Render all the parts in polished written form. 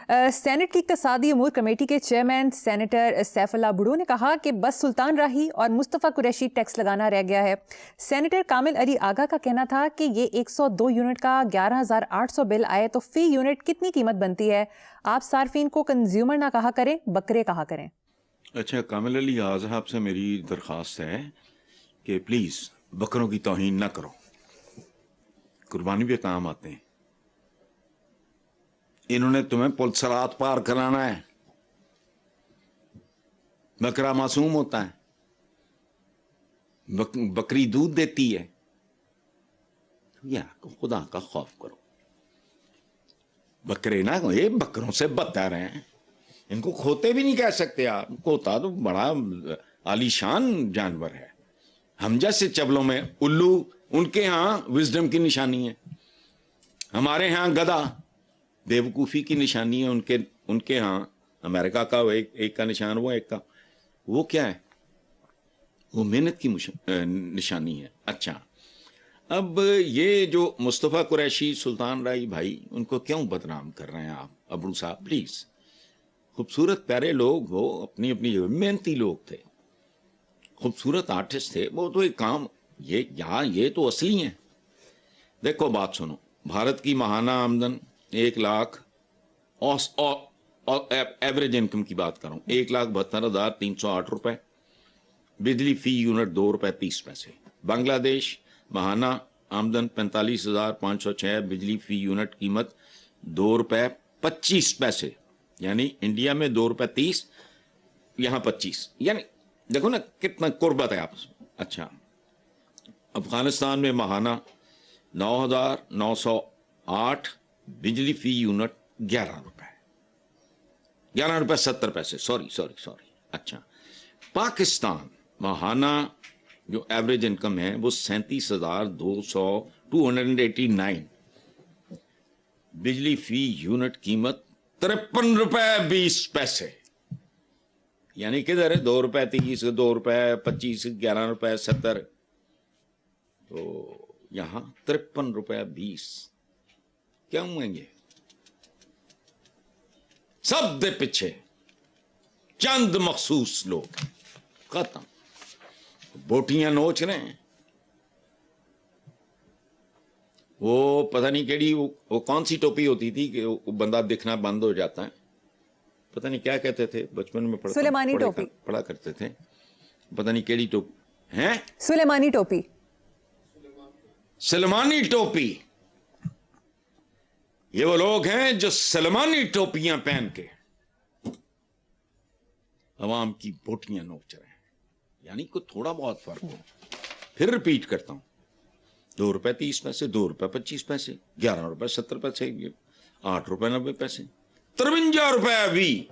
Saint کی اقتصادی امور کمیٹی کے چیئرمین سینیٹر سیف اللہ بھڑو نے کہا کہ بس سلطان راہی اور مصطفیٰ قریشی ٹیکس لگانا رہ گیا ہے۔ سینیٹر کامل علی آغا کا کہنا تھا کہ یہ 102 یونٹ کا 11,800 بل آئے تو فی یونٹ کتنی قیمت بنتی ہے؟ آپ صارفین کو کنزیومر نہ کہا کریں، بکرے کہا کریں۔ اچھا، کامل علی آغا صاحب سے میری درخواست ہے کہ پلیز بکروں کی توہین نہ کرو، قربانی پہ کام آتے ہیں۔ انہوں نے تمہیں پل صراط پار کرانا ہے، بکرا معصوم ہوتا ہے، بکری دودھ دیتی ہے، یا خدا کا خوف کرو۔ بکرے نہ یہ بکروں سے بدتر ہیں، ان کو کھوتے بھی نہیں کہہ سکتے آپ، کھوتا تو بڑا عالیشان جانور ہے۔ ہم جیسے چبلوں میں الو ان کے ہاں وزڈم کی نشانی ہے، ہمارے ہاں گدھا بیوقوفی کی نشانی ہے، ان کے ہاں امریکہ کا ایک کا نشان وہ کیا ہے؟ وہ محنت کی نشانی ہے۔ اچھا، اب یہ جو مصطفیٰ قریشی سلطان رائی بھائی، ان کو کیوں بدنام کر رہے ہیں آپ ابرو صاحب؟ پلیز، خوبصورت پیارے لوگ، وہ اپنی اپنی محنتی لوگ تھے، خوبصورت آرٹسٹ تھے، وہ تو ایک کام یہ تو اصلی ہیں۔ دیکھو بات سنو، بھارت کی ماہانہ آمدن 1 لاکھ ایوریج انکم کی بات کروں، 1,72,308 روپے، بجلی فی یونٹ 2 روپے 30 پیسے۔ بنگلہ دیش ماہانہ آمدن 45,506، بجلی فی یونٹ قیمت 2 روپے 25 پیسے، یعنی انڈیا میں 2 روپے 30، یہاں 25، یعنی دیکھو نا کتنا قربت ہے آپس میں۔ اچھا، افغانستان میں ماہانہ 9,908، بجلی فی یونٹ 11 روپے 70 پیسے، سوری۔ اچھا، پاکستان ماہانہ جو ایوریج انکم ہے وہ 37,289، بجلی فی یونٹ قیمت 53 روپے 20 پیسے، یعنی کدھر ہے 2 روپے 30، 2 روپے 25، 11 روپے 70، تو یہاں 53 روپے 20۔ کیا ہوئیں گے؟ سب دے پیچھے چند مخصوص لوگ، ختم، بوٹیاں نوچ رہے ہیں۔ وہ پتہ نہیں کیڑی وہ کون سی ٹوپی ہوتی تھی کہ وہ بندہ دکھنا بند ہو جاتا ہے، پتہ نہیں کیا کہتے تھے، بچپن میں سلیمانی ٹوپی پڑھا کرتے تھے، پتہ نہیں کیڑی ٹوپی ہیں، سلیمانی ٹوپی، سلمانی ٹوپی۔ یہ وہ لوگ ہیں جو سلمانی ٹوپیاں پہن کے عوام کی بوٹیاں نوچ رہے ہیں، یعنی کوئی تھوڑا بہت فرق ہو۔ پھر ریپیٹ کرتا ہوں، 2 روپے 30 پیسے، 2 روپے 25 پیسے، 11 روپے 70 پیسے، 8 روپے 90 پیسے، 53 روپے ابھی۔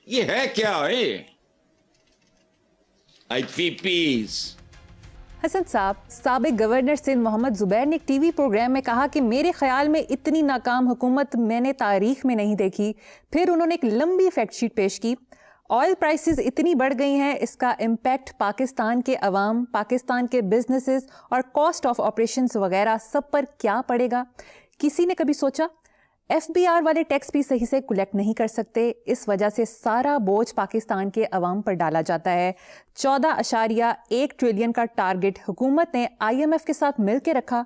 یہ ہے کیا ہے؟ آئی پی پیز۔ حسن صاحب، سابق گورنر سندھ محمد زبیر نے ایک ٹی وی پروگرام میں کہا کہ میرے خیال میں اتنی ناکام حکومت میں نے تاریخ میں نہیں دیکھی۔ پھر انہوں نے ایک لمبی فیکٹ شیٹ پیش کی۔ آئل پرائسز اتنی بڑھ گئی ہیں، اس کا امپیکٹ پاکستان کے عوام، پاکستان کے بزنسز اور کاسٹ آف آپریشنز وغیرہ سب پر کیا پڑے گا؟ کسی نے کبھی سوچا؟ FBR والے ٹیکس بھی صحیح سے کلیکٹ نہیں کر سکتے، اس وجہ سے سارا بوجھ پاکستان کے عوام پر ڈالا جاتا ہے۔ 14.1 ٹریلین کا ٹارگٹ حکومت نے IMF کے ساتھ مل کے رکھا،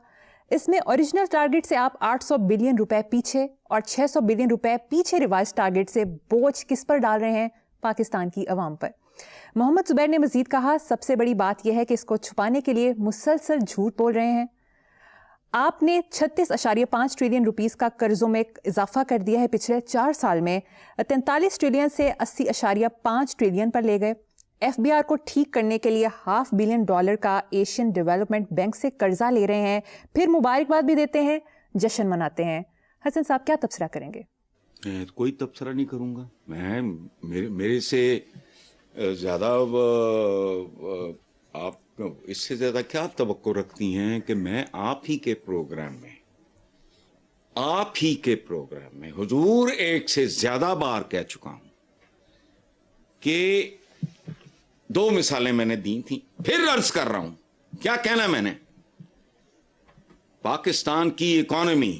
اس میں اوریجنل ٹارگٹ سے آپ 800 بلین روپے پیچھے اور 600 بلین روپے پیچھے ریوائز ٹارگٹ سے بوجھ کس پر ڈال رہے ہیں؟ پاکستان کی عوام پر۔ محمد زبیر نے مزید کہا، سب سے بڑی بات یہ ہے کہ اس کو چھپانے کے لیے مسلسل جھوٹ بول رہے ہیں۔ آپ نے 36.5 ٹریلین روپیز کا قرضوں میں اضافہ کر دیا ہے پچھلے 4 سال میں، 43 ٹریلین سے 80.5 ٹریلین پر لے گئے۔ FBR کو ٹھیک کرنے کے لیے $500 ملین کا ایشین ڈیولپمنٹ بینک سے قرضہ لے رہے ہیں، پھر مبارکباد بھی دیتے ہیں، جشن مناتے ہیں۔ حسن صاحب، کیا تبصرہ کریں گے؟ میں کوئی تبصرہ نہیں کروں گا، میرے سے زیادہ آپ اس سے زیادہ کیا توقع رکھتی ہیں کہ میں آپ ہی کے پروگرام میں حضور ایک سے زیادہ بار کہہ چکا ہوں کہ 2 مثالیں میں نے دی تھیں، پھر عرض کر رہا ہوں، کیا کہنا میں نے؟ پاکستان کی اکانومی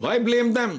Why blame them?